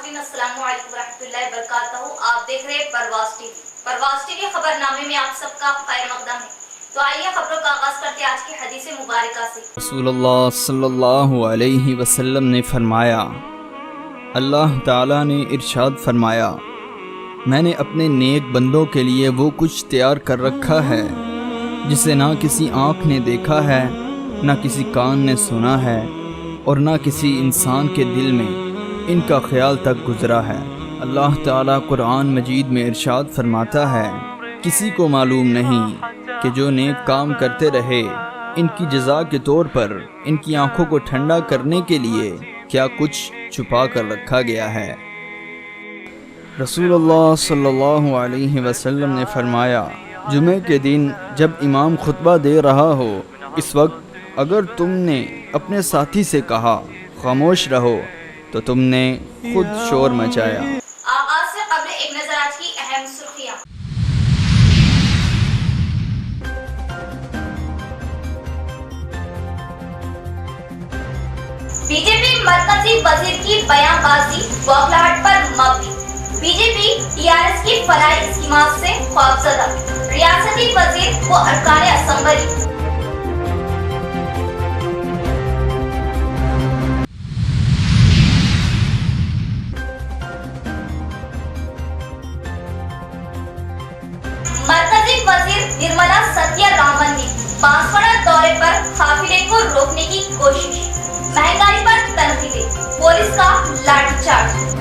नाज़रीन, अस्सलामु अलैकुम रहमतुल्लाहि व बरकातहू। आप देख रहे हैं परवाज़ टीवी। परवाज़ टीवी खबरनामे में आप सबका खैर मकदम है। तो आइए खबरों का आगाज करते हैं आज की हदीस मुबारका से। रसूलुल्लाह सल्लल्लाहु अलैहि वसल्लम ने फरमाया, अल्लाह ताला ने इरशाद फरमाया, मैंने अपने नेक बंदों के लिए वो कुछ तैयार कर रखा है जिसे ना किसी आँख ने देखा है, ना किसी कान ने सुना है और ना किसी इंसान के दिल में इनका ख्याल तक गुज़रा है। अल्लाह ताला कुरान मजीद में इरशाद फरमाता है, किसी को मालूम नहीं कि जो नेक काम करते रहे इनकी जज़ा के तौर पर इनकी आँखों को ठंडा करने के लिए क्या कुछ छुपा कर रखा गया है। रसूलुल्लाह सल्लल्लाहु अलैहि वसल्लम ने फरमाया, जुमे के दिन जब इमाम खुतबा दे रहा हो, इस वक्त अगर तुमने अपने साथी से कहा खामोश रहो तो तुमने खुद शोर मचाया। आगाज से कबल एक नजर आज की अहम सुर्खियां। बीजेपी मरकजी वजीर की बयानबाजी बौखलाहट पर मबनी। बीजेपी टीआरएस की फलाही स्कीमात से खौफजदा। रियासती वजीर को अरकान असम्बली मरकजी वजीर निर्मला सीतारमण ने बांसवाड़ा दौरे पर काफिले को रोकने की कोशिश। महंगाई पर तनकीदें, पुलिस का लाठीचार्ज।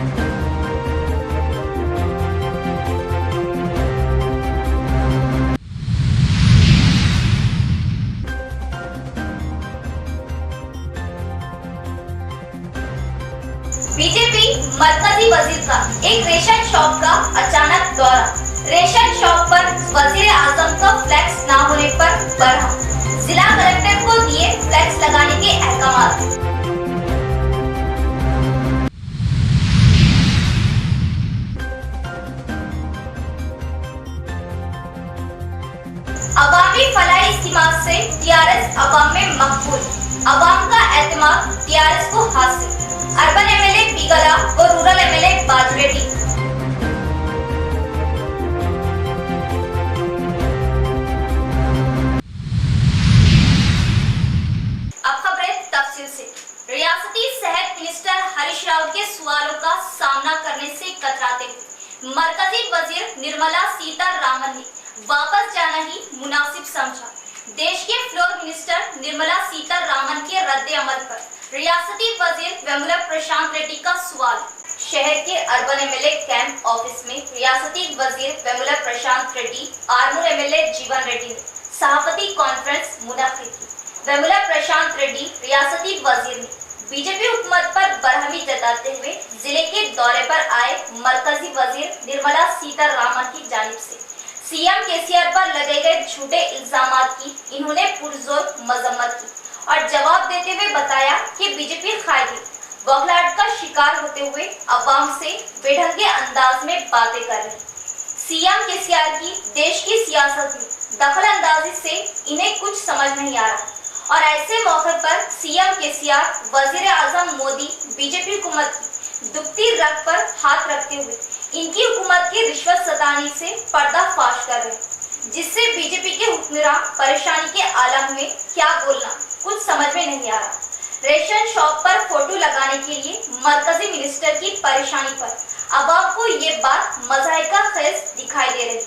बीजेपी मरकजी वजीर का एक रेशन शॉप का अचानक दौरा। रेशन शॉप पर वजीर आजम का फ्लैक्स ना होने पर बरहम। जिला कलेक्टर को दिए फ्लैक्स लगाने के अहकाम। अवामी फलाही स्कीमात से टीआरएस अवाम में मकबूल। अवाम का एतमाद टीआरएस को हासिल। अर्बन एमएलए बिगला और रूरल एमएलए बाजरेड्डी। अब खबरें तफसील से। रियासती सेहत मिनिस्टर हरीश राव के सवालों का सामना करने से कतराते हुए मरकजी वजीर निर्मला सीतारमण ने वापस जाना ही मुनासिब समझा। देश के फ्लोर मिनिस्टर निर्मला सीतारमण के रद्द अमल पर रियासती वजीर वेमुला प्रशांत रेड्डी का सवाल। शहर के अर्बन एमएलए कैंप ऑफिस में रियासती वजीर वेमुला प्रशांत रेड्डी, आर्मूर एमएलए जीवन रेड्डी ने सहाफती कॉन्फ्रेंस मुनक्किद की। वेमुला प्रशांत रेड्डी रियासती वजीर ने बीजेपी हुकूमत पर बरहमी जताते हुए जिले के दौरे पर आए मरकजी वजीर निर्मला सीतारमण की जानिब से सीएम केसीआर पर लगे गए झूठे इल्जामात की इन्होंने पुरजोर मजम्मत की और जवाब देते हुए बताया कि बीजेपी कायदे बौखलाहट का शिकार होते हुए अवाम से बेढंगे अंदाज में बातें कर रही। सीएम केसीआर की देश की सियासत में दखल अंदाजी से इन्हें कुछ समझ नहीं आ रहा और ऐसे मौके पर सीएम केसीआर, वजीर आजम मोदी बीजेपी हुकूमत की दुखती रग पर हाथ रखते हुए इनकी हुकूमत की रिश्वत सतानी से पर्दाफाश कर रहे, जिससे बीजेपी के हुक्मरान परेशानी के आलम में क्या बोलना कुछ समझ में नहीं आ रहा। रेशन शॉप पर फोटो लगाने के लिए मरकजी मिनिस्टर की परेशानी पर अवाम को ये बात मज़ाहिका खेज दिखाई दे रही।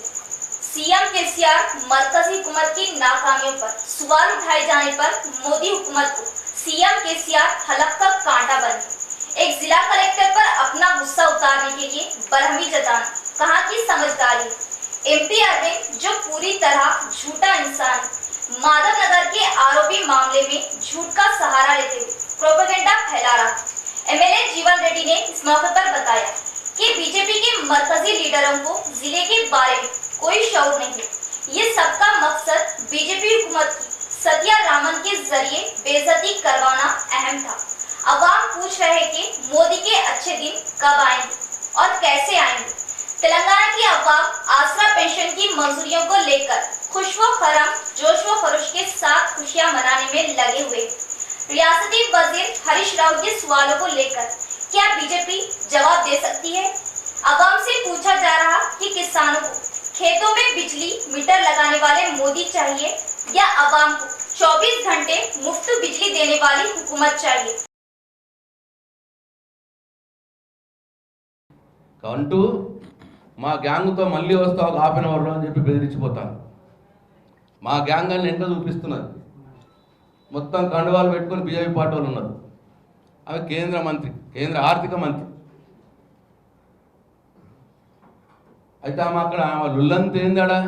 सीएम केसीआर मरकजी हुकूमत की नाकामियों पर सवाल उठाए जाने पर मोदी हुकूमत को सीएम केसीआर हलक का कांटा बने। एक जिला कलेक्टर पर अपना गुस्सा उतारने के लिए बरहमी जताना कहाँ की समझदारी। एमपी अरविंद जो पूरी तरह झूठा इंसान, माधव नगर के आरोपी मामले में झूठ का सहारा लेते हुए प्रोपेगेंडा फैला रहा। एमएलए जीवन रेड्डी ने इस मौके पर बताया कि बीजेपी के मरकजी लीडरों को जिले के बारे में कोई शऊर नहीं है। ये सबका मकसद बीजेपी हुकूमत की सीतारमण के जरिए बेइज्जती करवाना अहम था। अवाम पूछ रहे कि मोदी के अच्छे दिन कब आएंगे और कैसे आएंगे। तेलंगाना की अवाम आसरा पेंशन की मंजूरियों को लेकर खुश व खरम जोश व खरोश के साथ खुशियां मनाने में लगे हुए। रियासती वजीर हरीश राव के सवालों को लेकर क्या बीजेपी जवाब दे सकती है? आवाम से पूछा जा रहा कि किसानों को खेतों में बिजली मीटर लगाने वाले मोदी चाहिए या आवाम को 24 घंटे मुफ्त बिजली देने वाली हुकूमत चाहिए। అంటూ మా గ్యాంగ్తో మళ్ళీ వస్తా ఒక హాఫ్ అన్ అవర్లో అని చెప్పి బెదిరించిపోతాను. మా గ్యాంగ్ అని ఎంత చూపిస్తున్నది. మొత్తం కండువాలు పెట్టుకొని బీజేపీ పార్టీ వాళ్ళు ఉన్నారు. ఆమె కేంద్ర మంత్రి, కేంద్ర ఆర్థిక మంత్రి. అయితే ఆమె అక్కడ లుల్లంత ఏందాడా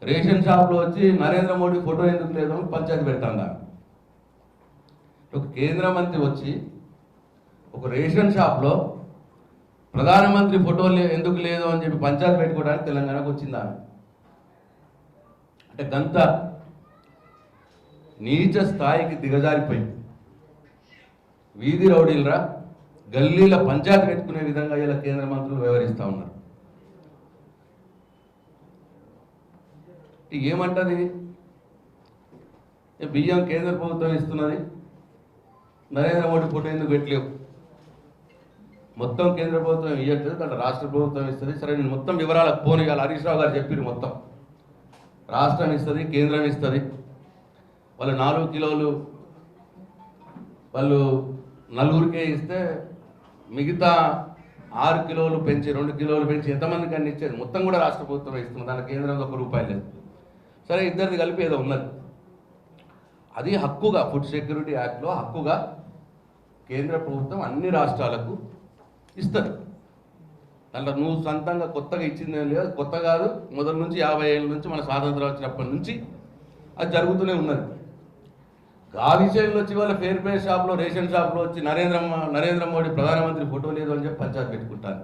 రేషన్ షాప్లో వచ్చి నరేంద్ర మోడీ ఫోటో ఎందుకు లేదు అని పంచాయతీ పెడతాందా. ఒక కేంద్ర మంత్రి వచ్చి ఒక రేషన్ షాప్లో ప్రధానమంత్రి ఫోటో ఎందుకు లేదు అని చెప్పి పంచాయతీ పెట్టుకోవడానికి తెలంగాణకు వచ్చిందా. అంటే గంత నీచ స్థాయికి దిగజారిపోయింది. వీధి రౌడీలరా గల్లీల పంచాయతీ పెట్టుకునే విధంగా ఇలా కేంద్ర మంత్రులు వ్యవహరిస్తూ ఉన్నారు. ఏమంటది బియ్యం కేంద్ర ప్రభుత్వం ఇస్తున్నది, నరేంద్ర మోడీ ఫోటో ఎందుకు పెట్టలేవు. మొత్తం కేంద్ర ప్రభుత్వం ఇవ్వట్లేదు, దాంట్లో రాష్ట్ర ప్రభుత్వం ఇస్తుంది. సరే నేను మొత్తం వివరాలకు పోను, ఇవాళ హరీష్ రావు గారు చెప్పారు. మొత్తం రాష్ట్రం ఇస్తుంది, కేంద్రం ఇస్తుంది. వాళ్ళు 4 కిలోలు వాళ్ళు నలుగురికే ఇస్తే మిగతా 6 కిలోలు పెంచి 2 కిలోలు పెంచి ఎంతమందికి అన్ని ఇచ్చేది మొత్తం కూడా రాష్ట్ర ప్రభుత్వం ఇస్తుంది. దానికి కేంద్రం ₹1 లేదు. సరే ఇద్దరిది కలిపి ఏదో ఉన్నది. అది హక్కుగా ఫుడ్ సెక్యూరిటీ యాక్ట్లో హక్కుగా కేంద్ర ప్రభుత్వం అన్ని రాష్ట్రాలకు ఇస్తుంది. దాంట్లో నువ్వు సొంతంగా కొత్తగా ఇచ్చిందేం లేదు, కొత్త కాదు. మొదటి నుంచి 50 ఏళ్ళ నుంచి మన స్వాతంత్రం వచ్చినప్పటి నుంచి అది జరుగుతూనే ఉన్నది. ఆ విషయంలో వచ్చి వాళ్ళ ఫేర్ పే షాప్లో రేషన్ షాప్లో వచ్చి నరేంద్ర మోడీ ప్రధానమంత్రి ఫోటో లేదు అని చెప్పి పంచాయతీ పెట్టుకుంటారు.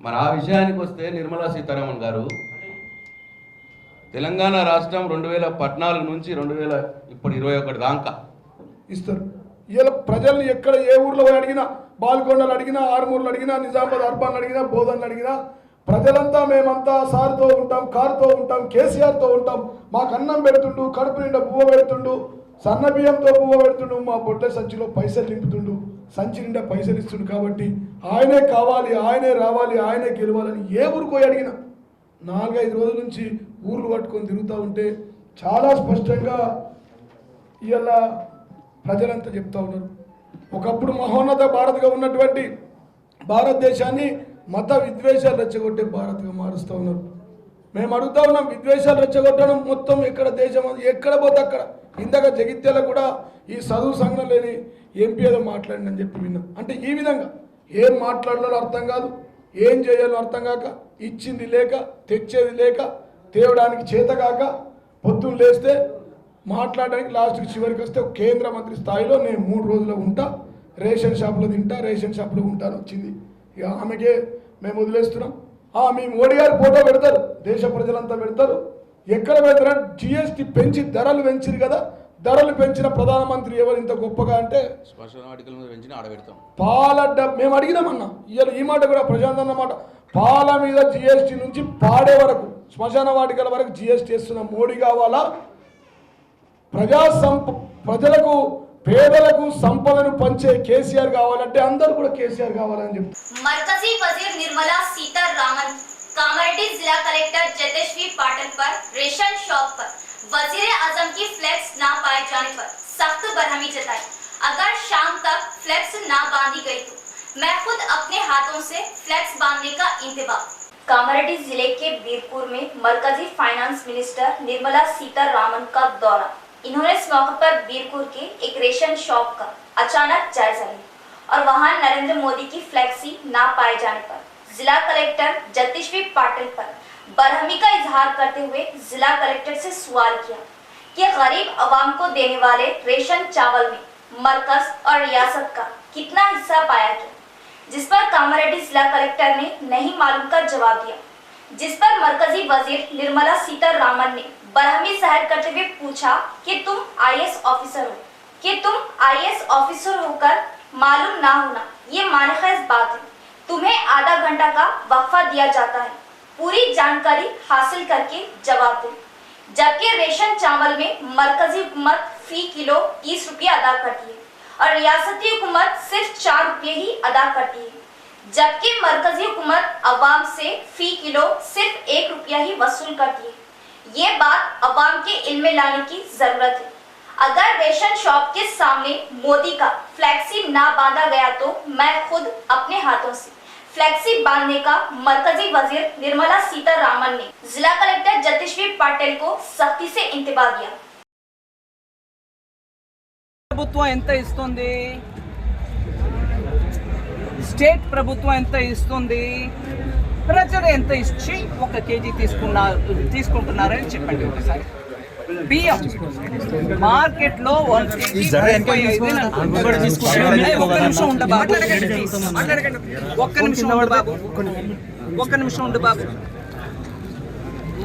మరి ఆ విషయానికి వస్తే నిర్మలా సీతారామన్ గారు తెలంగాణ రాష్ట్రం 2014 నుంచి 2021 దాకా ఇస్తారు. ఇలా ప్రజల్ని ఎక్కడ ఏ ఊర్లో పోయి అడిగినా, బాల్కొండలు అడిగినా, ఆర్మూర్లు అడిగినా, నిజామాబాద్ అర్బన్ అడిగినా, బోధనలు అడిగినా ప్రజలంతా మేమంతా సార్తో ఉంటాం, కారుతో ఉంటాం, కేసీఆర్తో ఉంటాం, మాకు అన్నం పెడుతుండు, కడుపు నిండా బువ్వ పెడుతుండు, సన్న బియ్యంతో బువ్వ పెడుతుండు, మా బొట్టె సంచిలో పైసలు నింపుతుండు, సంచి నిండా పైసలు ఇస్తుండు. కాబట్టి ఆయనే కావాలి, ఆయనే రావాలి, ఆయనే గెలవాలని ఏ ఊరికి పోయి అడిగినా 4-5 రోజుల నుంచి ఊర్లు పట్టుకొని తిరుగుతూ ఉంటే చాలా స్పష్టంగా ఇవాళ ప్రజలంతా చెప్తా ఉన్నారు. ఒకప్పుడు మహోన్నత భారత్గా ఉన్నటువంటి భారతదేశాన్ని మత విద్వేషాలు రెచ్చగొట్టే భారత్గా మారుస్తూ ఉన్నారు. మేము అడుగుతా ఉన్నాం, విద్వేషాలు రెచ్చగొట్టడం మొత్తం ఎక్కడ దేశం ఎక్కడ పోతే అక్కడ. ఇందాక జగిత్యాల కూడా ఈ చదువు సంఘం లేని ఎంపీ ఏదో మాట్లాడిందని చెప్పి విన్నాం. అంటే ఈ విధంగా ఏం మాట్లాడాలో అర్థం కాదు, ఏం చేయాలో అర్థం కాక, ఇచ్చింది లేక, తెచ్చేది లేక, తేవడానికి చేత కాక, పొద్దున్న లేస్తే మాట్లాడడానికి లాస్ట్కి చివరికి వస్తే కేంద్ర మంత్రి స్థాయిలో నేను 3 రోజులు ఉంటా, రేషన్ షాప్లో తింటా, రేషన్ షాప్లో ఉంటాను వచ్చింది. ఇక ఆమెకే మేము వదిలేస్తున్నాం. మీ మోడీ గారి ఫోటో పెడతారు, దేశ ప్రజలంతా పెడతారు. ఎక్కడ పెడతారు? GST పెంచి ధరలు పెంచారు కదా, ధరలు పెంచిన ప్రధానమంత్రి ఎవరు ఇంత గొప్పగా అంటే పాల మేము అడిగినామన్నా. ఇవాళ ఈ మాట కూడా ప్రశాంత్ అన్నమాట, పాల మీద GST నుంచి పాడే వరకు శ్మశాన వాటికల వరకు GST వేస్తున్న మోడీ కావాలా, ప్రజలకు పేదలకు సంపదను పంచే కేసీఆర్ కావాలంటే అందరూ కూడా కేసీఆర్ కావాలని చెప్పి मरकजी वजीर निर्मला सीतारामन कामारेड्डी जिला कलेक्टर जतेश्वी पाटिल पर रेशन शॉप पर वजीर आजम की फ्लेक्स ना पाए जाने पर सख्त बरहमी जताई। अगर शाम तक फ्लेक्स ना बांधी गई तो मैं खुद अपने हाथों से फ्लेक्स बांधने का इंतजाम। कामारेड्डी जिले के बीरपुर में मरकजी फाइनेंस मिनिस्टर निर्मला सीतारामन का दौरा। इन्होंने इस मौके पर बीरपुर के एक रेशन शॉप का अचानक जायजा लिया और वहां नरेंद्र मोदी की फ्लेक्सी ना पाए जाने पर जिला कलेक्टर जतेश्वी पाटिल पर बरहमी का इजहार करते हुए जिला कलेक्टर से सवाल किया कि गरीब आवाम को देने वाले रेशन चावल में मरकज और रियासत का कितना हिस्सा पाया गया, जिस पर कामारेड्डी जिला कलेक्टर ने नहीं मालूम का जवाब दिया। जिस पर मरकजी वजीर निर्मला सीतारामन ने बरहमी जाहिर करते हुए पूछा कि तुम IAS ऑफिसर हो, कि तुम IAS ऑफिसर होकर मालूम ना होना ये मानखेज बात है। तुम्हें आधा घंटा का वक्फा दिया जाता है, पूरी जानकारी हासिल करके जवाब दो। जबकि रेशन चावल में मरकजी हुकूमत फी किलो 30 रुपया अदा करती है और रियासती हुकूमत सिर्फ 4 रुपये ही अदा करती है, जबकि मरकजी हुकूमत अवाम से फी किलो सिर्फ 1 रुपया ही वसूल करती है। ये बात अवाम के इल्म में लाने की जरूरत है। अगर रेशन शॉप के सामने मोदी का फ्लैक्सी ना बांधा गया तो मैं खुद अपने हाथों से फ्लैक्सी बांधने का मरकजी वजीर निर्मला सीतारामन ने जिला कलेक्टर जतेश्वर पाटिल को सख्ती से इंतबाह दिया। ప్రభుత్వం ఎంత ఇస్తుంది, స్టేట్ ప్రభుత్వం ఎంత ఇస్తుంది, ప్రజలు ఎంత ఇచ్చి 1 కేజీ తీసుకుంటున్నారని చెప్పండి ఒకసారి. బియ్యం మార్కెట్లో 1 కేజీ 35 అని అనుకుంటున్నారు. ఒక్క నిమిషం ఉండు బాబు, ఒక్క నిమిషం ఉండు బాబు.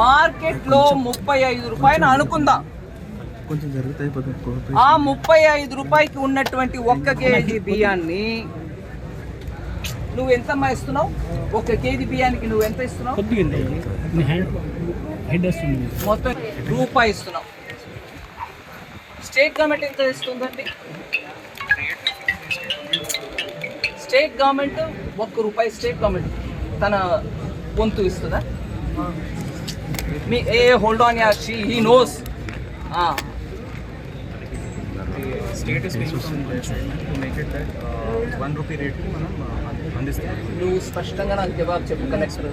మార్కెట్లో 35 రూపాయలు అనుకుందాం. ఆ 35 రూపాయకి ఉన్నటువంటి 1 కేజీ బియ్యాన్ని నువ్వు ఎంతమ్మా ఇస్తున్నావు? 1 కేజీ బియ్యానికి నువ్వు ఎంత ఇస్తున్నావు? మొత్తం రూపాయి ఇస్తున్నావు. స్టేట్ గవర్నమెంట్ ఎంత ఇస్తుందండి? స్టేట్ గవర్నమెంట్ 1 రూపాయి స్టేట్ గవర్నమెంట్ తన వంతు ఇస్తుందా? మీ హోల్డ్ ఆన్ యార్, he knows. State is paying from their side to make it that 1 rupee rate కి మనం అందిస్తాం. నువ్వు స్పష్టంగా నాకు జవాబు చెప్పు కలెక్టర్.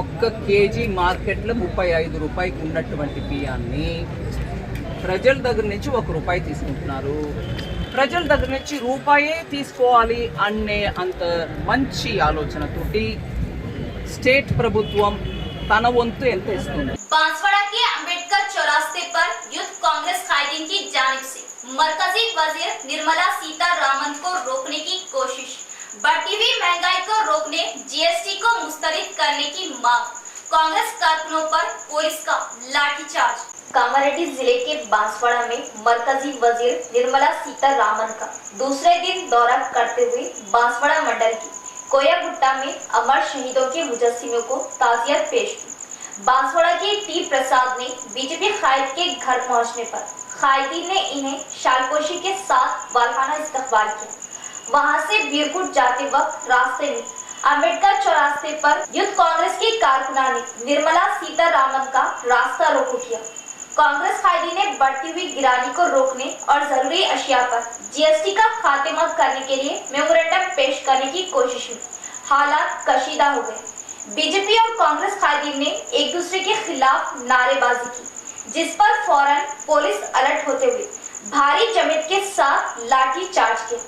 1 కేజీ మార్కెట్లో 35 రూపాయకి ఉన్నటువంటి బియ్యాన్ని ప్రజల దగ్గర నుంచి 1 రూపాయి తీసుకుంటున్నారు. ప్రజల దగ్గర నుంచి రూపాయే తీసుకోవాలి అనే అంత మంచి ఆలోచనతోటి స్టేట్ ప్రభుత్వం తన వంతు ఎంత ఇస్తుంది? बांसवाड़ा के अंबेडकर चौरास्ते पर यूथ कांग्रेस कायदीन की जानिब से मरकजी वजीर निर्मला सीतारामन को रोकने की कोशिश, बढ़ती हुई महंगाई को रोकने जीएसटी को मुस्तरद करने की मांग, कांग्रेस कारकुनों पर पुलिस का लाठीचार्ज। कामारेड्डी जिले के बांसवाड़ा में मरकजी वजीर निर्मला सीतारामन का दूसरे दिन दौरा करते हुए बांसवाड़ा मंडल की कोयागुट्टा में अमर शहीदों के मुजस्सिमों को ताज़ियत पेश की। बांसवाड़ा के टी प्रसाद ने बीजेपी कायद के घर पहुंचने पर कायदीन ने इन्हें शालपोशी के साथ वालहाना इस्तकबाल किया। वहां से बीरपुर जाते वक्त रास्ते में अंबेडकर चौरास्ते पर यूथ कांग्रेस के कारकुनों ने निर्मला सीतारामन का रास्ता रोको किया। कांग्रेस कायदीन ने बढ़ती हुई गिरानी को रोकने और जरूरी अशिया पर जीएसटी का खात्मा करने के लिए मेमोरेंडम पेश करने की कोशिश में हालात कशीदा हो गए। बीजेपी और कांग्रेस कायदीन ने एक दूसरे के खिलाफ नारेबाजी की, जिस पर फौरन पुलिस अलर्ट होते हुए भारी जमीयत के साथ लाठी चार्ज किया।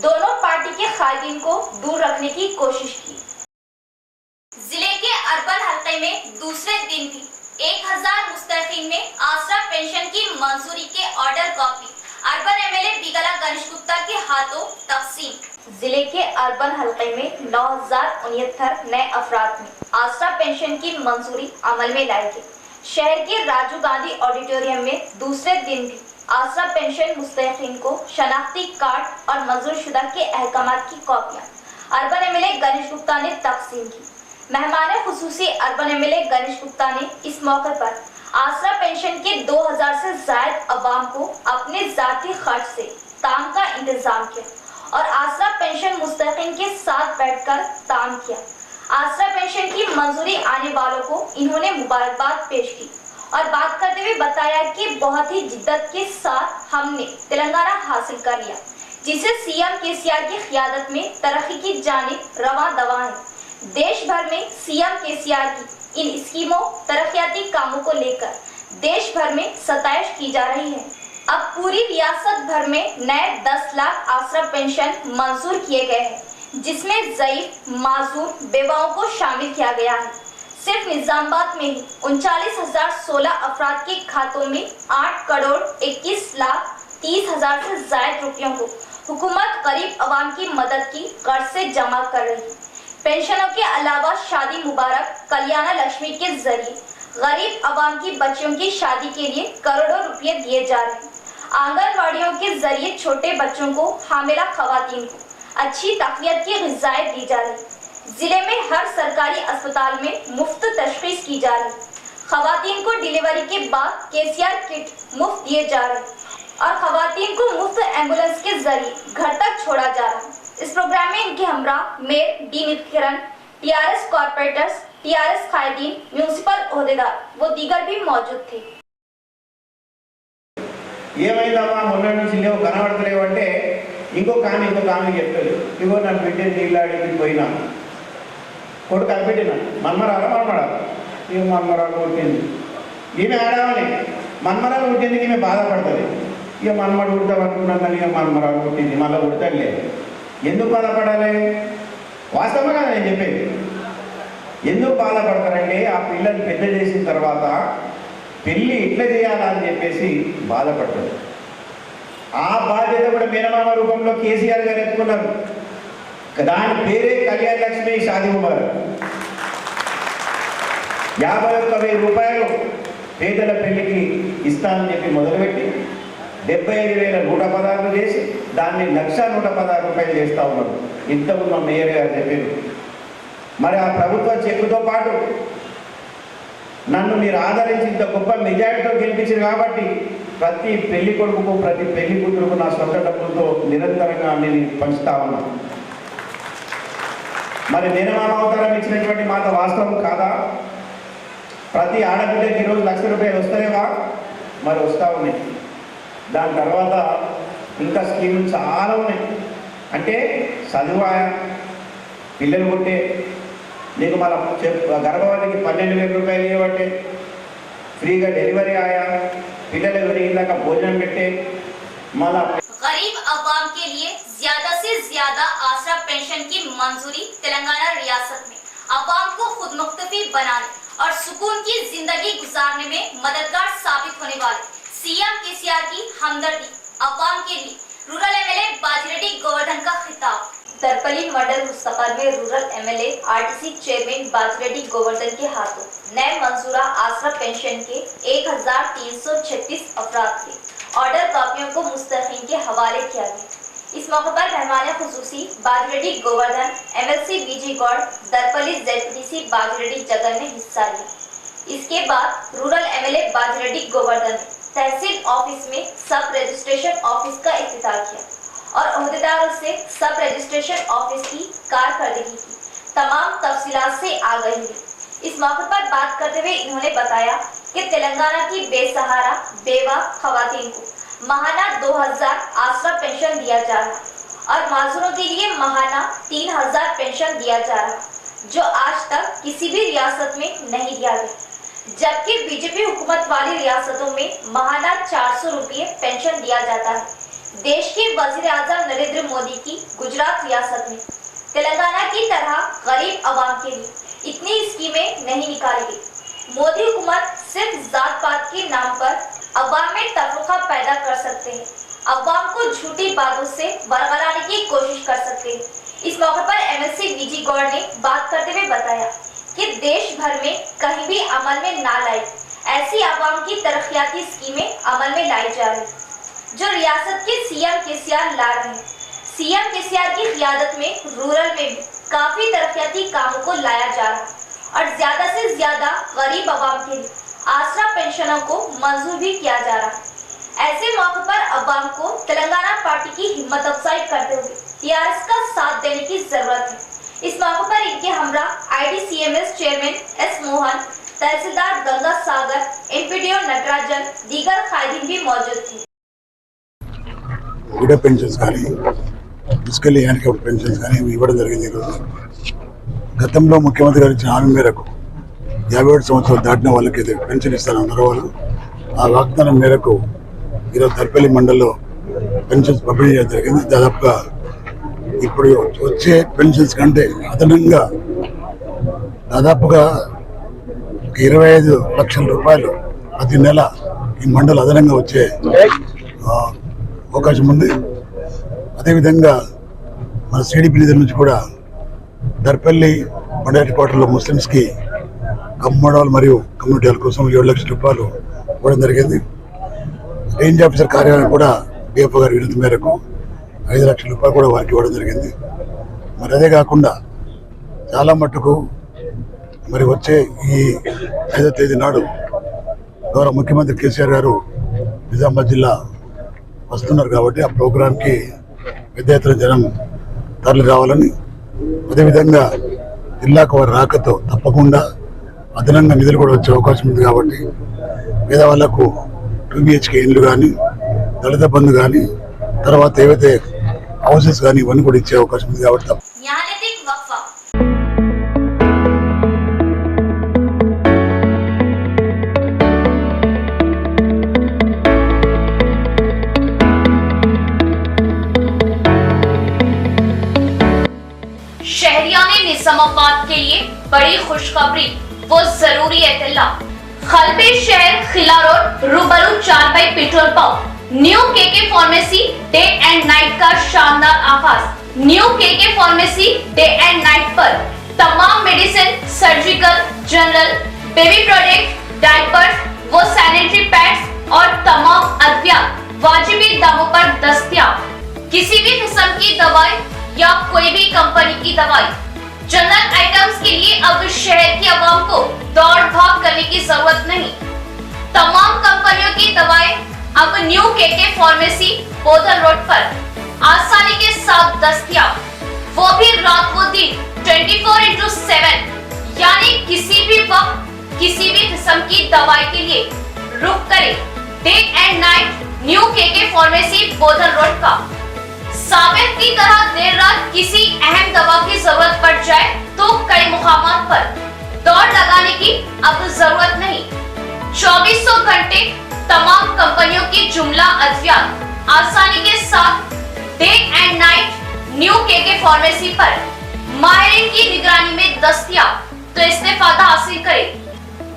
दोनों पार्टी के कायदीन को दूर रखने की कोशिश की। जिले के अर्बन हल्के में दूसरे दिन भी 1000 मुस्तहकिन में आसरा पेंशन की मंजूरी के order copy urban MLA Bigala Ganesh Gupta के हाथों तकसीम। जिले के अर्बन हल्के में 9069 नए अफराद में आसरा पेंशन की मंजूरी अमल में लाई गई। शहर के राजीव गांधी ऑडिटोरियम में दूसरे दिन भी आसरा पेंशन मुस्तहकिन को शनाख्ती कार्ड और मंजूर शुदा के अहकामात की कॉपियां अर्बन एमएलए गणेश गुप्ता ने तकसीम की। मेहमान खुसूसी अर्बन एमएलए गणेश गुप्ता ने इस मौके पर आसरा पेंशन के 2000 से जायद अवाम को अपने जाती खर्च से ताम का इंतजाम किया और आसरा पेंशन मुस्तहकिन के साथ बैठकर ताम किया। आसरा पेंशन की मंजूरी आने वालों को इन्होंने मुबारकबाद पेश की और बात करते हुए बताया कि बहुत ही जिद्दत के साथ हमने तेलंगाना हासिल कर लिया, जिसे सीएम केसीआर की क़ियादत में तरक्की की जानिब रवां दवा है। देश भर में सीएम केसीआर की इन स्कीमों तरक्याती कामों को लेकर देश भर में सताइश की जा रही है। अब पूरी रियासत भर में नए 10 लाख आसरा पेंशन मंजूर किए गए हैं, जिसमें ज़ईफ, माजूर, बेवाओं को शामिल किया गया है। सिर्फ निजामाबाद में ही 39,016 अफराद के खातों में 8,21,30,000 से जायद रुपयों को हुकूमत गरीब अवाम की मदद की कर्ज से जमा कर रही है। पेंशनों के अलावा शादी मुबारक, कल्याण लक्ष्मी के जरिए गरीब अवाम की बच्चियों की शादी के लिए करोड़ों रुपए दिए जा रहे हैं। आंगनवाड़ियों के जरिए छोटे बच्चों को, हामिला खवातीन को अच्छी तकवियत की ग़िज़ाएं दी जा रही। जिले में हर सरकारी अस्पताल में मुफ्त तशख़ीस की जा रही। खवातीन को डिलीवरी के बाद केसीआर किट मुफ्त दिए जा रहे। और खवातीन को मुफ्त एम्बुलेंस के जरिए घर तक छोड़ा जा रहा है। इस प्रोग्राम में इनके हमरा mayor D Nityanand, TRS corporators, TRS कायदीन, म्यूनिसिपल ओहदेदार व दीगर भी मौजूद थे। ఏమైందమ్మా మొన్న నుంచి లేవు కనబడతలేవు అంటే ఇంకొక ఆమె చెప్పారు, ఇగో నా బిడ్డ నీళ్ళాడికి పోయినా కొడుకు అనిపెట్టినా మన్మరాలు ఇక మన్మరాలు పుట్టింది, ఈమె ఆడవాలి మన్మరాలు పుట్టింది, ఈమె బాధపడుతుంది. ఇక మన్మడు పుడతామనుకున్నాం కానీ ఇక మన్మరాలు పుట్టింది, మళ్ళీ పుడతలే. ఎందుకు బాధపడాలి? వాస్తవం కదా నేను చెప్పేది. ఎందుకు బాధపడతారంటే ఆ పిల్లల్ని పెద్ద చేసిన తర్వాత పెళ్ళి ఇట్లా చేయాలా అని చెప్పేసి బాధపడతారు. ఆ బాధ్యత కూడా మేనమామ రూపంలో కేసీఆర్ గారు ఎత్తుకున్నారు. దాని పేరే కళ్యాణ లక్ష్మి షాదీ ముబారక్. 51,000 రూపాయలు పేదల పెళ్లికి ఇస్తానని చెప్పి మొదలుపెట్టి 75,116 చేసి దాన్ని 1,116 రూపాయలు చేస్తూ ఉన్నారు. ఇంత ఉన్న మేయర్ గారు చెప్పారు. మరి ఆ ప్రభుత్వ చెక్కుతో పాటు నన్ను మీరు ఆదరించి ఇంత గొప్ప మెజారిటీతో గెలిపించారు కాబట్టి ప్రతి పెళ్లి కొడుకుకు ప్రతి పెళ్లి కూతురుకు నా సొంత డబ్బులతో నిరంతరంగా నేను పంచుతా ఉన్నాను. మరి మేనమామ అవతారం ఇచ్చినటువంటి మాట వాస్తవం కాదా? ప్రతి ఆడబిడ్డకి ఈరోజు 1,00,000 రూపాయలు వస్తలేవా? మరి వస్తూ ఉన్నాయి. దాని తర్వాత ఇంకా స్కీములు చాలా ఉన్నాయి. అంటే చదువు పిల్లలు పుట్టే నీకు మళ్ళీ గర్భవతికి 12,000 రూపాయలు ఇవ్వబట్టే, ఫ్రీగా డెలివరీ ఆయా, పిల్లలు ఎవరికి భోజనం పెట్టే, మళ్ళా गरीब अवाम के लिए ज्यादा से ज्यादा आसरा पेंशन की मंजूरी तेलंगाना रियासत में अवाम को खुद मुख्तफी बनाने और सुकून की जिंदगी गुजारने में मददगार साबित होने वाले सीएम केसीआर की हमदर्दी अवाम के लिए रूरल एमएलए बाजिरेड्डी गोवर्धन का खिताब। दरपली मंडल मुस्तफा में rural MLA RTC chairman Bajireddy Govardhan के हाथों नए मंजूरा आसरा पेंशन के 1,336 अफराद के ऑर्डर कॉपियों को मुस्तकीन के हवाले किया गया। इस मौके पर मेहमान खुसूसी बाजिरेड्डी गोवर्धन, एमएलसी बीजी गौड़, दरपली जेडपीटीसी बाजिरेड्डी जगन ने हिस्सा लिया। इसके बाद रूरल एमएलए बाजिरेड्डी गोवर्धन ने तहसील ऑफिस में सब रजिस्ट्रेशन ऑफिस का इफ्तिताह किया और ओहदेदारों से सब रजिस्ट्रेशन ऑफिस की कारकर्दगी की तमाम तफसीलात से आगाही दी। इस मौके पर बात करते हुए इन्होंने बताया कि तेलंगाना की बेसहारा बेवा खवातीन को महाना 2,000 आसरा पेंशन दिया जा रहा और माजूरों के लिए महाना 3,000 पेंशन दिया जा रहा, जो आज तक किसी भी रियासत में नहीं दिया गया। जबकि बीजेपी हुकूमत वाली रियासतों में महाना 400 रुपये पेंशन दिया जाता है। देश के वजीर आजम नरेंद्र मोदी की गुजरात रियासत में तेलंगाना की तरह गरीब आवाम के लिए इतनी स्कीमें नहीं निकाली गई। मोदी हुकूमत सिर्फ जात पात के नाम पर अवाम में तफरुका पैदा कर सकते हैं, अवाम को झूठी बातों से बरगलाने की कोशिश कर सकते हैं। इस मौके पर एमएलसी बीजी गौड़ ने बात करते हुए बताया कि देश भर में कहीं भी अमल में ना लाई ऐसी अवाम की तरक्याती स्कीमें अमल में लाई जा रही जो रियासत के सीएम केसीआर ला रहे हैं। सीएम केसीआर की क़ियादत में रूरल में भी काफी तरक्याती कामों को लाया जा रहा और ज्यादा से ज्यादा गरीब आवाम के लिए आसरा पेंशनों को मंजूर भी किया जा रहा। ऐसे मौके पर अवाम को तेलंगाना पार्टी की हिम्मत अफजाई करते हुए टीआरएस का साथ देने की जरूरत है। इस मौके पर इनके हमरा आईडीसीएमएस चेयरमैन एस मोहन, तहसीलदार गंगा सागर, एनपीडीओ नटराजन, दीगर कायदीन भी मौजूद थे। విడో పెన్షన్స్ కానీ ఫిజికల్లీ హ్యాండిక్యాప్డ్ పెన్షన్స్ కానీ ఇవ్వడం జరిగింది. ఈరోజు గతంలో ముఖ్యమంత్రి గారు ఇచ్చిన హామీ మేరకు 57 సంవత్సరాలు దాటిన వాళ్ళకి పెన్షన్ ఇస్తారు అందరూ వాళ్ళు. ఆ వాగ్దానం మేరకు ఈరోజు దర్పల్లి మండల్లో పెన్షన్స్ పంపిణీ చేయడం జరిగింది. దాదాపుగా ఇప్పుడు వచ్చే పెన్షన్స్ కంటే అదనంగా దాదాపుగా 25 లక్షల రూపాయలు ప్రతి నెల ఈ మండలం అదనంగా వచ్చే అవకాశం ఉంది. అదేవిధంగా మన సిడిపి నిధుల నుంచి కూడా దర్పల్లి మండల హెడ్ క్వార్టర్లో ముస్లిమ్స్కి కమ్మడాలు మరియు కమ్యూనిటీ హాల్ కోసం 7 లక్షల రూపాయలు ఇవ్వడం జరిగింది. రేంజ్ ఆఫీసర్ కార్యాలయం కూడా డిఎఫ్ఓ గారి వినతి మేరకు 5 లక్షల రూపాయలు కూడా వారికి ఇవ్వడం జరిగింది. మరి అదే కాకుండా చాలా మట్టుకు మరి వచ్చే ఈ 5వ తేదీ నాడు గౌరవ ముఖ్యమంత్రి కేసీఆర్ గారు నిజామాబాద్ జిల్లా వస్తున్నారు కాబట్టి ఆ ప్రోగ్రాంకి పెద్ద ఎత్తున జనం తరలి రావాలని, అదేవిధంగా జిల్లాకు వారి రాకతో తప్పకుండా అదనంగా నిధులు కూడా వచ్చే అవకాశం ఉంది కాబట్టి పేదవాళ్లకు 2 BHK ఇండ్లు కానీ, దళిత బంధు కానీ, తర్వాత ఏవైతే హౌసెస్ కానీ ఇవన్నీ కూడా ఇచ్చే అవకాశం ఉంది కాబట్టి न्यायालयिक वक्फा शहरिया ने निजामाबाद के लिए बड़ी खुशखबरी वो जरूरी एतला। खलबे शहर खिला रोड रूबरू 4 petrol pump new KK pharmacy day and night का शानदार आगाज। New KK pharmacy day and night पर तमाम medicine, surgical, general, baby product, diapers वो सैनिटरी पैड्स और तमाम अद्वियात वाजिबी दामों पर दस्तयाब। किसी भी किस्म की दवाई या कोई भी कंपनी की दवाई, जनरल आइटम्स के लिए अब शहर की आवाम को दौड़ भाग करने की जरूरत नहीं। तमाम कंपनियों की दवाएं अब new KK pharmacy Bodhan road पर आसानी के साथ दस्तयाब, वो भी रात व दिन 24/7, यानी किसी भी वक्त किसी भी किस्म की दवाई के लिए रुक करें day and night new KK pharmacy Bodhan road का। साबिर की तरह देर रात किसी अहम दवा की जरूरत पड़ जाए तो कई मुकामात पर दौड़ लगाने की अब जरूरत नहीं। 2400 घंटे तमाम कंपनियों की जुमला अद्वियात आसानी के साथ day and night new KK pharmacy पर माहिरीन की निगरानी में दस्तयाब, तो इस्तेफादा हासिल करें।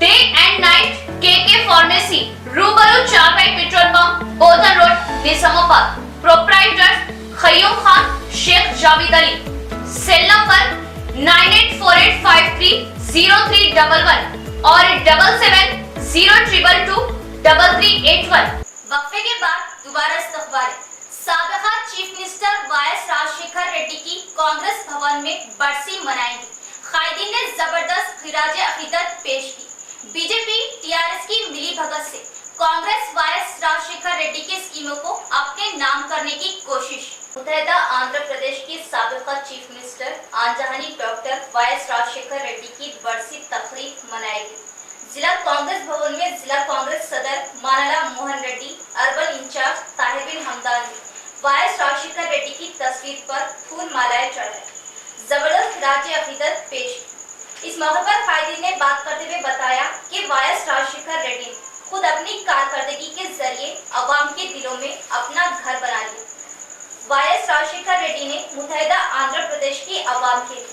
Day and night KK pharmacy रूबरू 4 petrol pump Bodhan road Nizamabad. Proprietor Khayyum Khan Sheikh Javed Ali. Cell number 9848530311 और 7702223381। वक्फे के बाद दोबारा इस्तकबाल। साबिका chief minister YS Rajasekhara Reddy की कांग्रेस भवन में बरसी मनाएंगे। कायदीन ने जबरदस्त खिराज अकीदत पेश की। बीजेपी टीआरएस की मिली भगत से कांग्रेस वाएस राजशेखर रेड्डी की स्कीमों को अपने नाम करने की कोशिश। मुतहदा आंध्र प्रदेश की साबिका चीफ मिनिस्टर आंजहानी डॉक्टर वाएस राजशेखर रेड्डी की बरसी तकरीब मनाएगी। जिला कांग्रेस भवन में जिला कांग्रेस सदर मानला मोहन रेड्डी, अर्बन इंचार्ज ताहिर बिन हमदान ने वाएस राजशेखर रेड्डी की तस्वीर पर फूल मालाएं चढ़ाई, जबरदस्त खिराज अकीदत पेश। इस मौके पर कायदीन ने बात करते हुए बताया कि वाएस राजशेखर रेड्डी खुद अपनी कारकर्दगी के जरिए अवाम के दिलों में अपना घर बना लिया। वाएस राजशेखर रेड्डी ने मुतहदा आंध्र प्रदेश की अवाम के लिए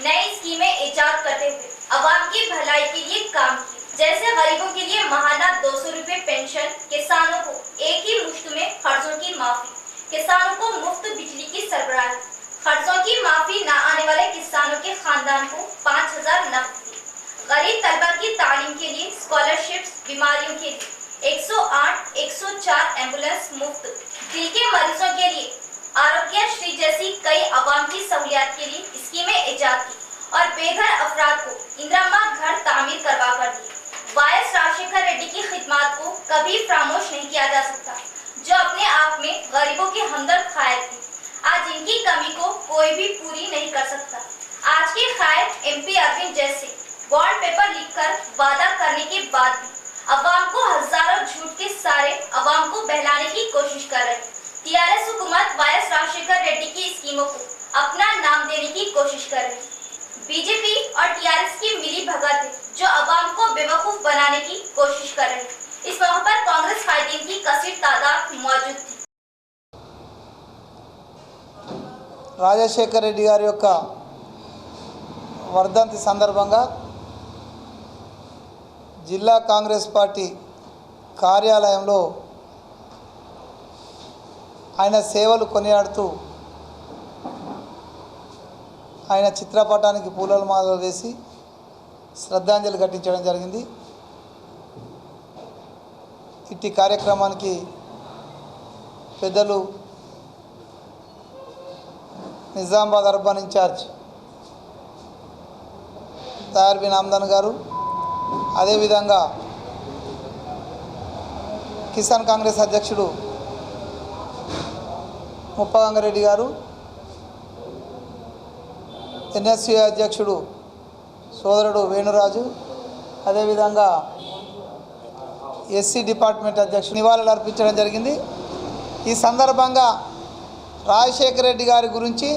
नई स्कीमें इजाद करते हुए अवाम की भलाई के लिए काम किया, जैसे गरीबों के लिए महाना 200 रुपए पेंशन, किसानों को एक ही मुश्त में कर्जों की माफी, किसानों को मुफ्त बिजली की सरबराही, कर्जों की माफी न आने वाले किसानों के खानदान को 5000 नकद, गरीब तलबा की तालीम के लिए स्कॉलरशिप्स, बीमारियों के लिए 108, 104 एम्बुलेंस मुफ्त, दिल के मरीजों के लिए आरोग्य श्री जैसी कई अवाम की सहूलियात के लिए स्कीमें इजाद की और बेघर अफराद को इंदिरा घर तामीर करवा कर दी। वाएस राजशेखर रेड्डी की खिदमत को कभी फरामोश नहीं किया जा सकता, जो अपने आप में गरीबों के हमदर्द खायर थे। आज इनकी कमी को कोई भी पूरी नहीं कर सकता। आज के खायर MP अरविंद जैसे बॉन्ड पेपर लिखकर वादा करने के बाद भी अवाम को हजारों झूठ के सारे अवाम को बहलाने की कोशिश कर रहे। टीआरएस हुकूमत वाएस राजशेखर रेड्डी की स्कीमों को अपना नाम देने की कोशिश कर रही। बीजेपी और टीआरएस की मिली भगत है जो अवाम को बेवकूफ बनाने की कोशिश कर रही। इस मौके पर कांग्रेस कायदीन की कसीर तादाद मौजूद थी। రాజశేఖర్ రెడ్డి గారి యొక్క వర్ధంతి సందర్భంగా జిల్లా కాంగ్రెస్ పార్టీ కార్యాలయంలో ఆయన సేవలు కొనియాడుతూ ఆయన చిత్రపటానికి పూలమాలలు వేసి శ్రద్ధాంజలి ఘటించడం జరిగింది. ఇట్టి కార్యక్రమానికి పెద్దలు నిజామాబాద్ అర్బన్ ఇన్ఛార్జ్ తాహిర్ బిన్ హమ్దాన్ గారు, అదేవిధంగా కిసాన్ కాంగ్రెస్ అధ్యక్షుడు ముప్పగంగారెడ్డి గారు, ఎన్ఎస్యు అధ్యక్షుడు సోదరుడు వేణురాజు, అదేవిధంగా ఎస్సీ డిపార్ట్మెంట్ అధ్యక్షుడు నివాళులు అర్పించడం జరిగింది. ఈ సందర్భంగా రాజశేఖర రెడ్డి గారి గురించి,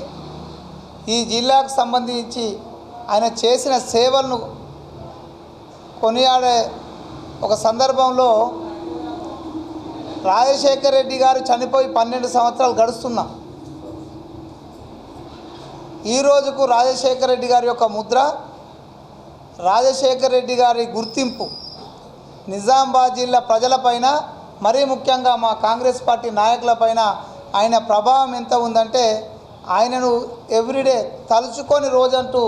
ఈ జిల్లాకు సంబంధించి ఆయన చేసిన సేవలను కొనియాడే ఒక సందర్భంలో రాజశేఖర రెడ్డి గారు చనిపోయి 12 సంవత్సరాలు గడుస్తున్నాం. ఈ రోజుకు రాజశేఖర రెడ్డి గారి యొక్క ముద్ర, రాజశేఖర రెడ్డి గారి గుర్తింపు నిజామాబాద్ జిల్లా ప్రజలపైన, మరీ ముఖ్యంగా మా కాంగ్రెస్ పార్టీ నాయకులపైన ఆయన ప్రభావం ఎంత ఉందంటే ఆయనను ఎవ్రీడే తలుచుకొని రోజంటూ.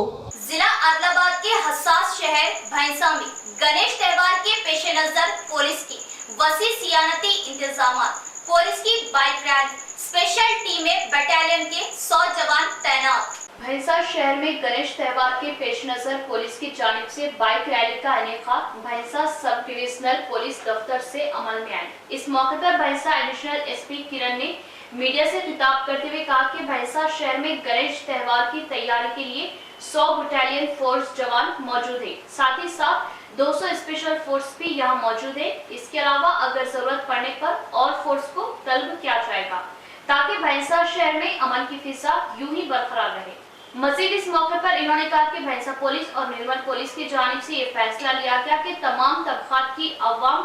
जिला आदिलाबाद के हसास शहर भैंसा में गणेश त्योहार के पेश नजर पुलिस की वसी सियानती इंतजाम, पुलिस की बाइक रैली, स्पेशल टीमें, बटालियन के 100 जवान तैनात। भैंसा शहर में गणेश त्योहार के पेश नजर पुलिस की जानिब से बाइक रैली का इनेकाद भैंसा सब डिविजनल पुलिस दफ्तर से अमल में आए। इस मौके पर भैंसा एडिशनल एसपी किरण ने मीडिया से खिताब करते हुए कहा कि भैंसा शहर में गणेश त्योहार की तैयारी के लिए 100 बटालियन फोर्स जवान मौजूद है, साथ ही साथ 200 स्पेशल फोर्स भी यहाँ मौजूद है। इसके अलावा अगर जरूरत पड़ने पर और फोर्स को तलब किया जाएगा ताकि भैंसा शहर में अमन की फिजा यूं ही बरकरार रहे। मजीद इस मौके पर इन्होंने कहा कि भैंसा पुलिस और निर्मल पुलिस की जानिब से ये फैसला लिया गया कि तमाम तबकात की अवाम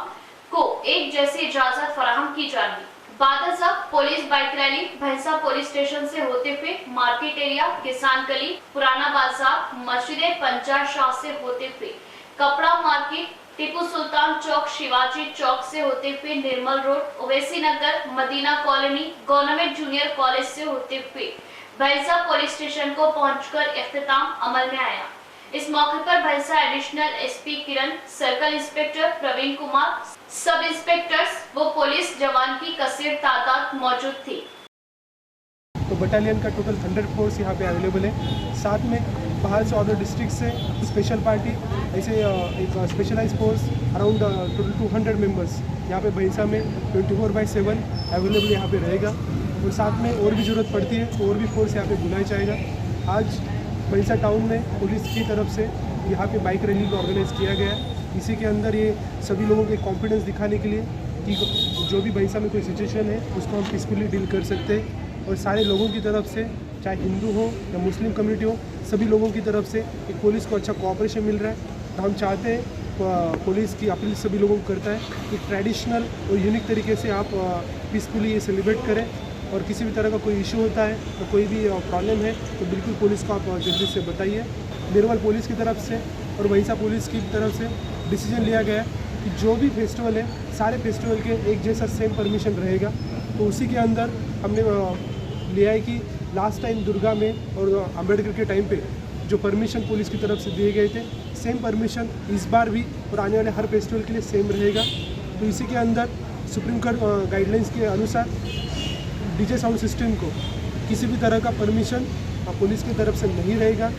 को एक जैसी इजाजत फराहम की जाएगी। बादशाह पुलिस बाइक रैली भैंसा पुलिस स्टेशन से होते हुए मार्केट एरिया, किसान गली, पुराना बाजार, मस्जिद पंचायत शाह से होते हुए कपड़ा मार्केट, टीपू सुल्तान चौक, शिवाजी चौक से होते हुए Nirmal road, Owaisi Nagar, Madina colony, government junior college से होते हुए भैंसा पुलिस स्टेशन को पहुंचकर इख्तिताम अमल में आया। इस मौके पर भैंसा एडिशनल एसपी किरण, सर्कल इंस्पेक्टर प्रवीण कुमार, सब इंस्पेक्टर्स व पुलिस जवान की कसीर तादाद मौजूद थी। तो बटालियन का टोटल 100 फोर्स यहाँ पे अवेलेबल है। साथ में बाहर से अदर डिस्ट्रिक्ट से स्पेशल पार्टी, ऐसे एक specialise force around total 200 members यहाँ पे भैंसा में 24/7 अवेलेबल यहाँ पे रहेगा। और साथ में और भी ज़रूरत पड़ती है तो और भी फोर्स यहाँ पे बुलाया जाएगा। आज भैंसा टाउन में पुलिस की तरफ से यहाँ पे बाइक रैली को ऑर्गेनाइज़ किया गया है। इसी के अंदर ये सभी लोगों के कॉन्फिडेंस दिखाने के लिए कि जो भी भैंसा में कोई सिचुएशन है उसको हम पीसफुली डील कर सकते हैं। और सारे लोगों की तरफ से, चाहे हिंदू हो या मुस्लिम कम्युनिटी हो, सभी लोगों की तरफ से एक पुलिस को अच्छा कोऑपरेशन मिल रहा है। तो हम चाहते हैं पुलिस की अपील सभी लोगों को करता है कि ट्रेडिशनल और यूनिक तरीके से आप पीसफुली ये सेलिब्रेट करें। और किसी भी तरह का कोई इशू होता है तो कोई भी प्रॉब्लम है तो बिल्कुल पुलिस को आप जल्दी से बताइए। निर्मल पुलिस की तरफ से और भैंसा पुलिस की तरफ से डिसीजन लिया गया है कि जो भी फेस्टिवल है सारे फेस्टिवल के एक जैसा सेम परमिशन रहेगा। तो उसी के अंदर हमने लिया है कि लास्ट टाइम दुर्गा में और अम्बेडकर के टाइम पे जो परमिशन पुलिस की तरफ से दिए गए थे, सेम परमिशन इस बार भी और आने वाले हर फेस्टिवल के लिए सेम रहेगा। तो इसी के अंदर सुप्रीम कोर्ट गाइडलाइंस के अनुसार डीजे साउंड सिस्टम को किसी भी तरह का परमिशन पुलिस की तरफ से नहीं रहेगा,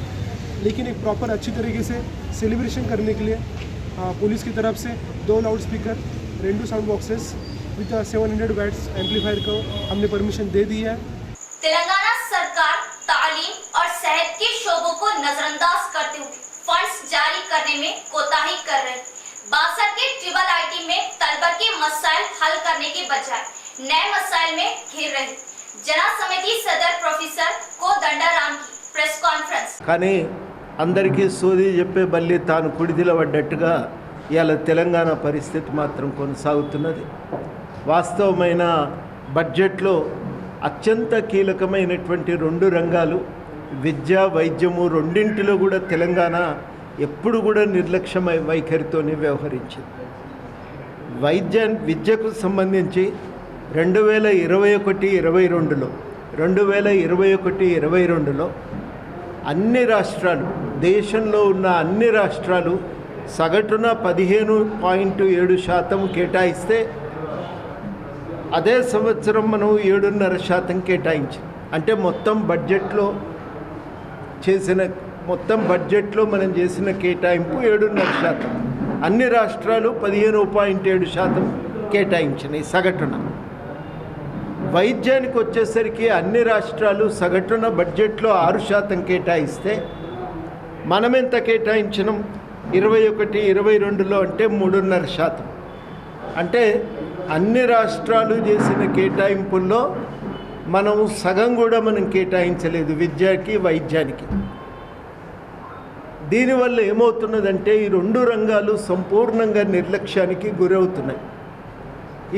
लेकिन एक प्रॉपर अच्छी तरीके से सेलिब्रेशन करने के लिए पुलिस की तरफ से 2 loud speaker, 2 sound boxes with 700 watts amplifier को हमने परमिशन दे दी है। तेलंगाना सरकार तालीम और सेहत के शोबों को नजरअंदाज करते हुए फंड्स जारी करने में कोताही कर रही। बासर के ट्रिपल आईटी में तलबा के मसाइल हल करने के बजाय नए मसाइल में घिर रही। जना समिति सदर प्रोफेसर को दंडाराम की प्रेस कॉन्फ्रेंस। కానీ అందరికీ సోది చెప్పే బల్లి తాను కుడిదిలో పడ్డట్టుగా ఇవాళ తెలంగాణ పరిస్థితి మాత్రం కొనసాగుతున్నది. వాస్తవమైన బడ్జెట్లో అత్యంత కీలకమైనటువంటి 2 రంగాలు విద్య, వైద్యము, రెండింటిలో కూడా తెలంగాణ ఎప్పుడు కూడా నిర్లక్ష్య వైఖరితోనే వ్యవహరించింది. విద్యకు సంబంధించి 2021-22లో అన్ని రాష్ట్రాలు, దేశంలో ఉన్న అన్ని రాష్ట్రాలు సగటున 15.7% కేటాయిస్తే అదే సంవత్సరం మనం 7.5% కేటాయించాం. అంటే మొత్తం బడ్జెట్లో మనం చేసిన కేటాయింపు 7.5%. అన్ని రాష్ట్రాలు 15.7% కేటాయించినాయి సగటున. వైద్యానికి వచ్చేసరికి అన్ని రాష్ట్రాలు సగటున బడ్జెట్లో 6% కేటాయిస్తే మనం ఎంత కేటాయించినాం 21-22లో అంటే 3.5%. అంటే అన్ని రాష్ట్రాలు చేసిన కేటాయింపుల్లో మనం సగం కూడా మనం కేటాయించలేదు విద్యకి వైద్యానికి. దీనివల్ల ఏమవుతున్నదంటే ఈ రెండు రంగాలు సంపూర్ణంగా నిర్లక్ష్యానికి గురవుతున్నాయి.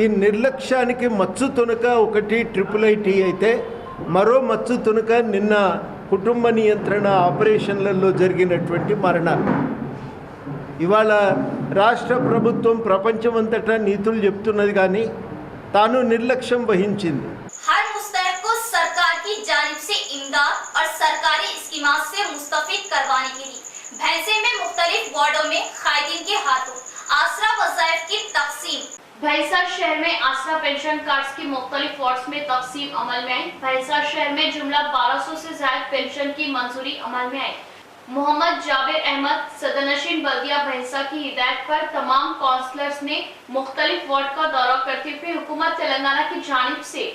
ఈ నిర్లక్ష్యానికి మచ్చు తునక ఒకటి IIIT అయితే మరో మచ్చు తునక నిన్న కుటుంబ నియంత్రణ ఆపరేషన్లలో జరిగినటువంటి మరణాలు. ఇవాళ రాష్ట్ర ప్రభుత్వం ప్రపంచమంతటా నీతులు చెప్తున్నది కానీ తాను నిర్లక్ష్యం వహించింది. हर मुस्तहक को सरकार की जानिब से इमदाद और सरकारी स्कीमात से मुस्तफिद करवाने के लिए भैंसे में मुख्तलिफ वार्डों में कायदीन के हाथों आसरा वज़ाइफ की तकसीम। भैंसा शहर में आसरा पेंशन कार्ड्स की मुख्तलिफ वार्ड्स में तकसीम अमल में आई। भैंसा शहर में जुमला 1200 से ज्यादा पेंशन की मंजूरी अमल में आई। मोहम्मद जाबिर अहमद सदरनशीन बल्दिया भैंसा की हिदायत पर तमाम काउंसलर्स ने मुख्तलिफ वार्ड का दौरा करते हुए हुकूमत तेलंगाना की जानिब से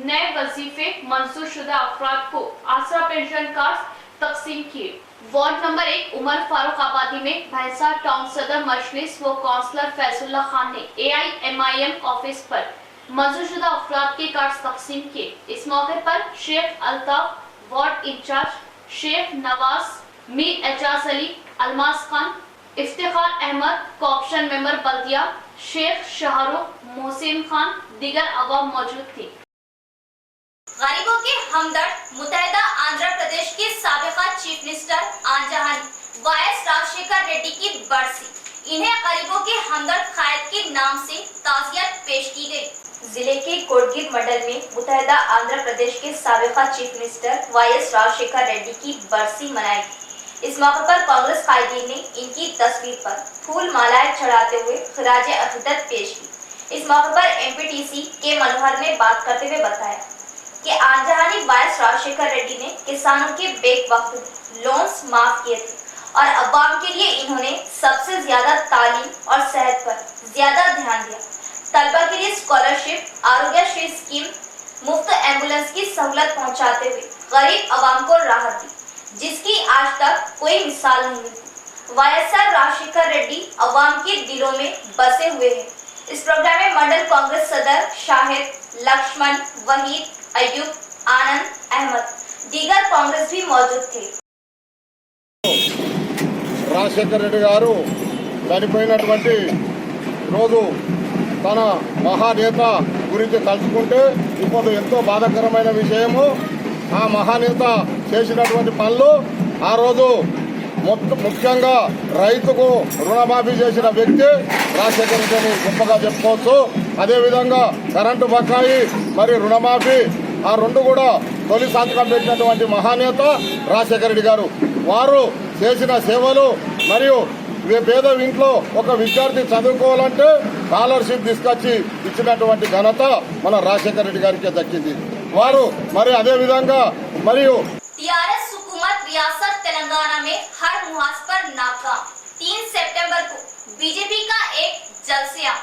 नए वजीफे मंजूर शुदा अफराद को आसरा पेंशन कार्ड तकसीम किए। वार्ड नंबर 1 उमर फारूक आबादी में भैंसा टाउन सदर मजलिस व काउंसलर फैजुल्ला खान ने AIMIM ऑफिस पर मंजूर शुदा अफराद के कार्ड तकसीम किए। इस मौके पर Sheikh Altaf ward in-charge, Sheikh Nawaz, Mir Ejaz Ali, Almas Khan, Iftikhar Ahmed co-option member बल्दिया, शेख शाहरुख, मोहसिन खान, दीगर अवाम मौजूद थे। गरीबों के हमदर्द मुत्तहिदा आंध्र प्रदेश के साबिका चीफ मिनिस्टर आंजहानी YS राजशेखर रेड्डी की बरसी। इन्हें गरीबों के हमदर्द कायद के नाम से ताज़ियत पेश की गई। जिले के कोटगिर मंडल में मुत्तहिदा आंध्र प्रदेश के साबिका chief minister YS Rajasekhara Reddy की बरसी मनाई गई। इस मौके पर कांग्रेस कायदीन ने इनकी तस्वीर पर फूल मालाएं चढ़ाते हुए खिराज अकीदत पेश की। इस मौके पर MPTC के मनोहर ने बात करते हुए बताया कि आंजहानी YS राजशेखर रेड्डी ने किसानों के बेक वक्त लोन्स माफ किए थे और अवाम के लिए इन्होंने सबसे ज्यादा तालीम और सेहत पर ज्यादा ध्यान दिया। तलबा के लिए स्कॉलरशिप, आरोग्यश्री स्कीम, मुफ्त एम्बुलेंस की सहूलत पहुंचाते हुए गरीब अवाम को राहत दी, जिसकी आज तक कोई मिसाल नहीं मिली। YSR राजशेखर रेड्डी अवाम के दिलों में बसे हुए हैं। इस प्रोग्राम में मंडल कांग्रेस सदर शाहिद, लक्ष्मण, वहीद, अयूब, आनंद, अहमद, दीगर कांग्रेस भी मौजूद थे। రాజశేఖర్ రెడ్డి గారు చనిపోయినటువంటి రోజు తన మహానేత గురించి తలుచుకుంటే ఇప్పుడు ఎంతో బాధాకరమైన విషయము. ఆ మహానేత చేసినటువంటి పనులు ఆ రోజు ముఖ్యంగా రైతుకు రుణమాఫీ చేసిన వ్యక్తి రాజశేఖర రెడ్డిని గొప్పగా చెప్పుకోవచ్చు. అదేవిధంగా కరెంటు బకాయి మరియు రుణమాఫీ ఆ రెండు కూడా తొలి సంతకం పెట్టినటువంటి మహానేత రాజశేఖర రెడ్డి గారు. వారు చేసిన సేవలు మరియు పేద ఇంట్లో ఒక విద్యార్థి చదువుకోవాలంటే స్కాలర్షిప్ తీసుకొచ్చి ఇచ్చినటువంటి ఘనత మన రాజశేఖర రెడ్డి గారికి దక్కింది. వారు మరి అదేవిధంగా మరియు TRS हुकूमत रियासत तेलंगाना में हर मुहाज पर नाकाम। 3 सितंबर को बीजेपी का एक जलसिया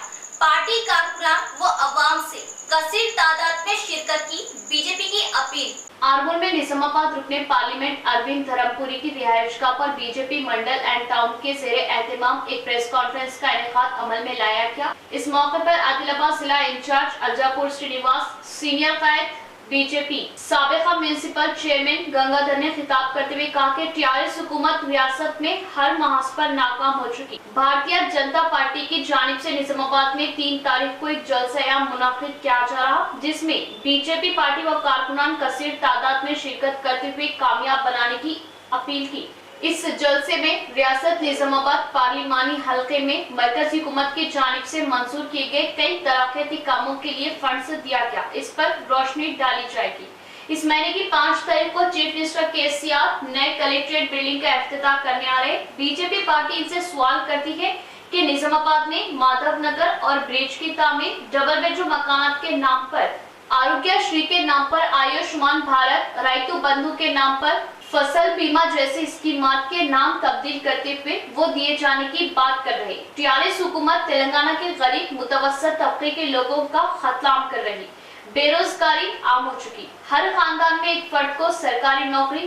पार्टी कारकुनान व अवाम से कसीर तादाद में शिरकत की बीजेपी की अपील। आरमोल में निजामाबाद रुकने पार्लियामेंट अरविंद धर्मपुरी की रिहायशगाह पर बीजेपी मंडल एंड टाउन के ज़ेरे एहतमाम एक प्रेस कॉन्फ्रेंस का इनेकाद अमल में लाया गया। इस मौके पर आदिलाबाद जिला इंचार्ज अल्जापुर श्रीनिवास, सीनियर कायद बीजेपी साबिका म्यूनिसिपल चेयरमैन गंगाधर ने खिताब करते हुए कहा कि TRS हुकूमत रियासत में हर महाज पर नाकाम हो चुकी। भारतीय जनता पार्टी की जानिब से निजामाबाद में 3 तारीख को एक जलसा मुनाकिद किया जा रहा, जिसमें बीजेपी पार्टी व कारकुनान कसीर तादाद में शिरकत करते हुए कामयाब बनाने की अपील की। इस जलसे में रियासत निजामाबाद पार्लिमानी हलके में मरकजी हुकूमत की जानिब से मंजूर किए गए कई तरक्याती कामों के लिए फंड्स दिया गया, इस पर रोशनी डाली जाएगी। इस महीने की 5 तारीख को चीफ मिनिस्टर KCR नए कलेक्ट्रेट बिल्डिंग का इफ्तिताह करने आ रहे। बीजेपी पार्टी इनसे सवाल करती है कि निजामाबाद में माधव नगर और ब्रिज की तामीर, डबल बेडरूम मकानात के नाम पर, आरोग्यश्री के नाम पर आयुष्मान भारत, राइतु बंधु के नाम पर फसल बीमा जैसी स्कीमात के नाम तब्दील करते हुए वो दिए जाने की बात कर रहे। TRS हुकूमत तेलंगाना के गरीब मुतवस्सित तबके के लोगों का खतलाम कर रही। बेरोजगारी आम हो चुकी। हर खानदान में एक फर्द को सरकारी नौकरी,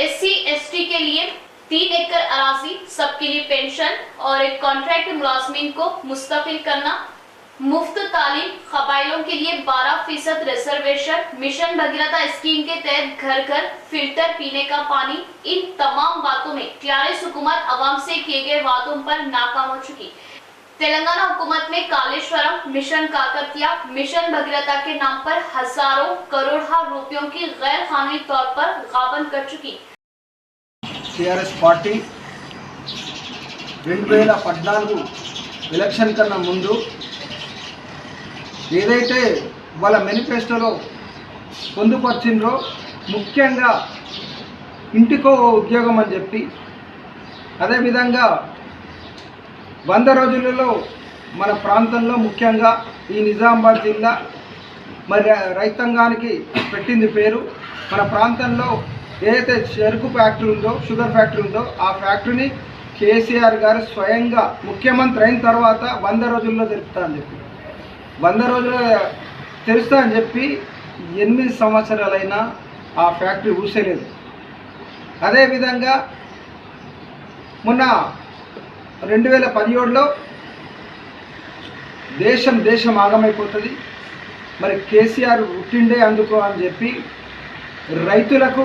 SC ST के लिए 3 एकड़ अराजी, सबके लिए पेंशन और एक कॉन्ट्रैक्ट मुलाजमीन को मुस्तकिल करना, मुफ्त तालीम, कबाइलों के लिए 12% रिजर्वेशन, मिशन भगीरथ स्कीम के तहत घर घर फिल्टर पीने का पानी, इन तमाम बातों में टीआरएस हुकूमत अवाम से किए गए वादों पर नाकाम हो चुकी। तेलंगाना हुकूमत में कालेश्वरम, मिशन काकतिया, मिशन भगीरथ के नाम पर हजारों करोड़ रुपयों की गैर कानूनी तौर पर गाबन कर चुकी। టీఆర్ఎస్ పార్టీ 2014 ఎలక్షన్ కన్నా ముందు ఏదైతే వాళ్ళ మేనిఫెస్టోలో పొందుపరిచిండ్రో ముఖ్యంగా ఇంటికో ఉద్యోగం అని చెప్పి, అదేవిధంగా 100 రోజులలో మన ప్రాంతంలో ముఖ్యంగా ఈ నిజామాబాద్ జిల్లా మరి రైతాంగానికి పెట్టింది పేరు. మన ప్రాంతంలో ఏదైతే చెరుకు ఫ్యాక్టరీ ఉందో, షుగర్ ఫ్యాక్టరీ ఉందో, ఆ ఫ్యాక్టరీని కేసీఆర్ గారు స్వయంగా ముఖ్యమంత్రి అయిన తర్వాత 100 రోజుల్లో తెరుపుతా అని చెప్పి 100 రోజుల్లో తెరుస్తా అని చెప్పి 8 సంవత్సరాలైనా ఆ ఫ్యాక్టరీ ఊసేలేదు. అదేవిధంగా మొన్న 2017లో దేశం ఆగమైపోతుంది, మరి కేసీఆర్ పుట్టిండే అందుకో అని చెప్పి రైతులకు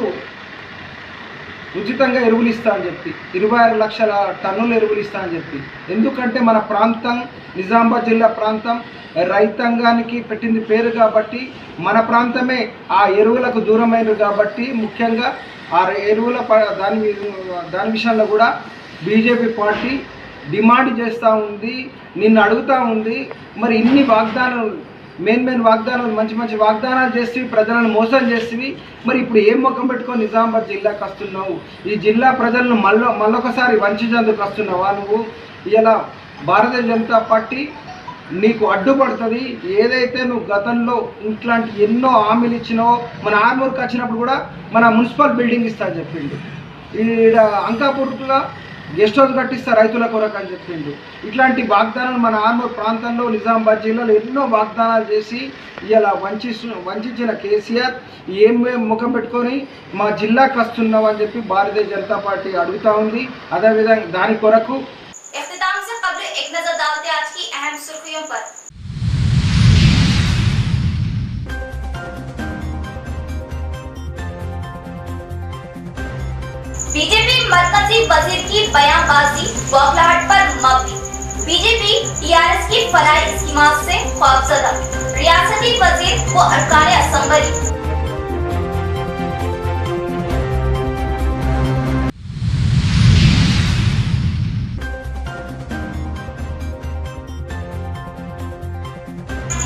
ఉచితంగా ఎరువులు ఇస్తా అని చెప్పి 26 లక్షల టన్నుల ఎరువులు ఇస్తా అని చెప్పి, ఎందుకంటే మన ప్రాంతం నిజామాబాద్ జిల్లా ప్రాంతం రైతాంగానికి పెట్టింది పేరు కాబట్టి, మన ప్రాంతమే ఆ ఎరువులకు దూరమైనది కాబట్టి ముఖ్యంగా ఆ ఎరువుల దాని విషయంలో కూడా బీజేపీ పార్టీ డిమాండ్ చేస్తూ ఉంది, నిన్ను అడుగుతూ ఉంది. మరి ఇన్ని వాగ్దానాలు, మెయిన్ వాగ్దానాలు, మంచి వాగ్దానాలు చేసి ప్రజలను మోసం చేసి, మరి ఇప్పుడు ఏం ముఖం పెట్టుకొని నిజామాబాద్ జిల్లాకు వస్తున్నావు? ఈ జిల్లా ప్రజలను మళ్ళొకసారి వంచేందుకు వస్తున్నావా నువ్వు? ఇలా భారతీయ జనతా పార్టీ నీకు అడ్డుపడుతుంది. ఏదైతే నువ్వు గతంలో ఇట్లాంటి ఎన్నో హామీలు ఇచ్చినావో, మన ఆర్మూర్కి వచ్చినప్పుడు కూడా మన మున్సిపల్ బిల్డింగ్ ఇస్తా అని చెప్పిండు, ఈడ అంకాపూర్లో గెస్ట్ హౌస్ కట్టిస్తా రైతుల కొరకు అని చెప్పిండు. ఇట్లాంటి వాగ్దానాలు మన ఆర్మూర్ ప్రాంతంలో నిజామాబాద్ జిల్లాలో ఎన్నో వాగ్దానాలు చేసి ఇలా వంచిన కేసీఆర్ ఏం ముఖం పెట్టుకొని మా జిల్లాకు వస్తున్నావు అని చెప్పి భారతీయ జనతా పార్టీ అడుగుతూ ఉంది. అదేవిధంగా దాని కొరకు इख्तिताम से खबर एक नजर डालते आज की अहम सुर्खियों पर। बीजेपी मरकजी वजीर की बयानबाजी बौखलाहट पर मबनी। बीजेपी टीआरएस की फलाही स्कीमात से खौफजदा, रियासती वजीर को अरकान असम्बली।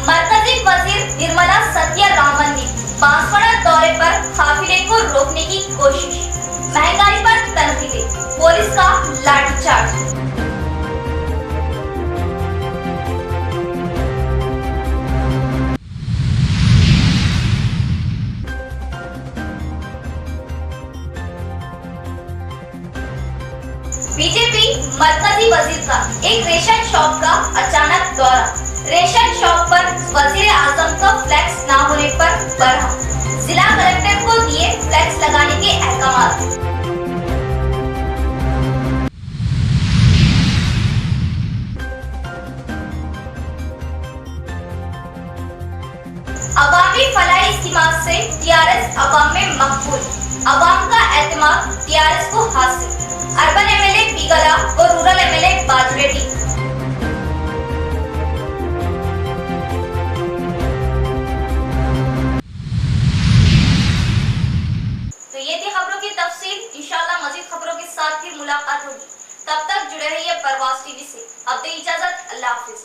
मरकजी वजीर निर्मला सीतारमण ने बांसवाड़ा दौरे पर काफिले को रोकने की कोशिश, महंगाई पर तनकीदें, पुलिस का लाठीचार्ज। बीजेपी मरकजी वजीर का एक रेशन शॉप का अचानक दौरा, रेशन शॉप पर वजीर आजम का फ्लैक्स न होने पर बरहम, जिला कलेक्टर को दिए फ्लैक्स लगाने के अहकाम। अवामी फलाही स्कीमात से टीआरएस अवाम में मकबूल, अवाम का एतमाद टीआरएस को हासिल। अर्बन एमएलए बिगला और रूरल एमएलए बाजरेड्डी। तो ये थी खबरों की तफसील। इंशाल्लाह मजीद खबरों के साथ फिर मुलाकात होगी। तब तक जुड़े रहिए परवाज़ टीवी से। अब तो इजाजत, अल्लाह हाफिज।